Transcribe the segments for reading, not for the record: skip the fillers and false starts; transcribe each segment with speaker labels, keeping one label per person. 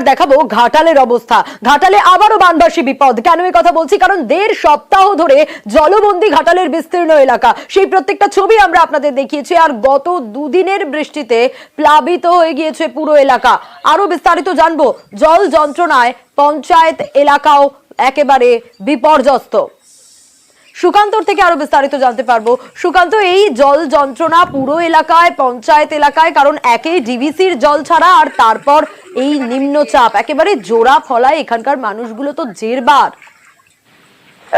Speaker 1: দেখাবো ঘাটালের অবস্থা। ঘাটালে আবারও বানবাসী বিপদ। কেন এই কথা বলছি? কারণ 1.5 সপ্তাহ ধরে জলবন্দী ঘাটালের বিস্তীর্ণ এলাকা। সেই প্রত্যেকটা ছবি আমরা আপনাদের দেখিয়েছি। আর গত দুদিনের বৃষ্টিতে প্লাবিত হয়ে গিয়েছে পুরো এলাকা। আরো বিস্তারিত জানবো। জল যন্ত্রণায় পঞ্চায়েত এলাকাও একেবারে বিপর্যস্ত। সুকান্তর থেকে আরো বিস্তারিত জানতে পারবো। সুকান্ত, এই জল যন্ত্রণা পুরো এলাকায়, পঞ্চায়েত এলাকায়, কারণ একে ডিভিসির জল ছাড়া আর তারপর এই নিম্নচাপ একেবারে জোড়া ফলায় এখানকার মানুষগুলো তো জেরবার।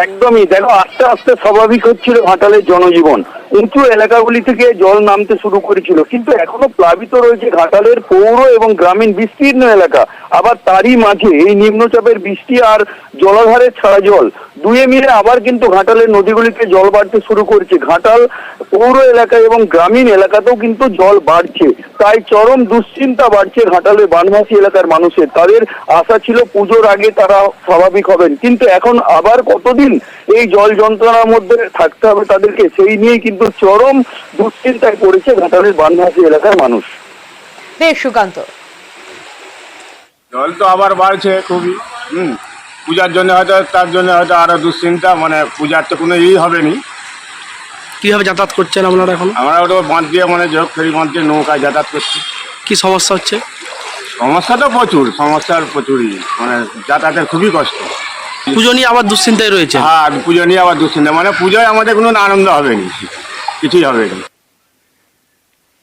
Speaker 2: একদমই, দেখো আস্তে আস্তে স্বাভাবিক হচ্ছিল ঘাটালের জনজীবন। উঁচু এলাকাগুলি থেকে জল নামতে শুরু করেছিল, কিন্তু এখনো প্লাবিত রয়েছে ঘাটালের পৌর এবং গ্রামীণ বিস্তীর্ণ এলাকা। আবার তারই মাঝে এই নিম্নচাপের বৃষ্টি আর জলাধারের ছাড়া জল দুয়ে মিলে আবার কিন্তু ঘাটালের নদীগুলিতে জল বাড়তে শুরু করেছে। ঘাটাল পৌর এলাকা এবং গ্রামীণ এলাকাতেও কিন্তু জল বাড়ছে, তাই চরম দুশ্চিন্তা বাড়ছে ঘাটালের বানভাসী এলাকার মানুষের। তাদের আশা ছিল পুজোর আগে তারা স্বাভাবিক হবেন, কিন্তু এখন আবার কতদিন এই জল যন্ত্রণার মধ্যে থাকতে হবে তাদেরকে, সেই নিয়েই কিন্তু চরম দুশ্চিন্তায় পড়েছে ঘাটালের বানভাসী এলাকার মানুষ।
Speaker 1: বেশ সুকান্ত,
Speaker 3: জল তো আবার বাড়ছে খুবই। পূজার জন্য হয়তো, তার জন্য হয়তো আরো দুশ্চিন্তা, মানে পূজার তো কোনো হবে নি।
Speaker 4: কিভাবে যাতায়াত করছেন আপনারা এখন?
Speaker 3: আমরা ওটা বাঁধ দিয়ে, মানে যোগ ফেরি বাঁধ দিয়ে নৌকায় যাতায়াত করছি।
Speaker 4: কি সমস্যা হচ্ছে?
Speaker 3: সমস্যা তো প্রচুর, সমস্যার প্রচুরই, মানে যাতায়াতের খুবই কষ্ট।
Speaker 4: পুজো নিয়ে আবার দুশ্চিন্তায় রয়েছে।
Speaker 3: হ্যাঁ, পুজো নিয়ে আবার দুশ্চিন্তা, মানে পুজোয় আমাদের কোনো আনন্দ হবে না, কিছুই হবে না।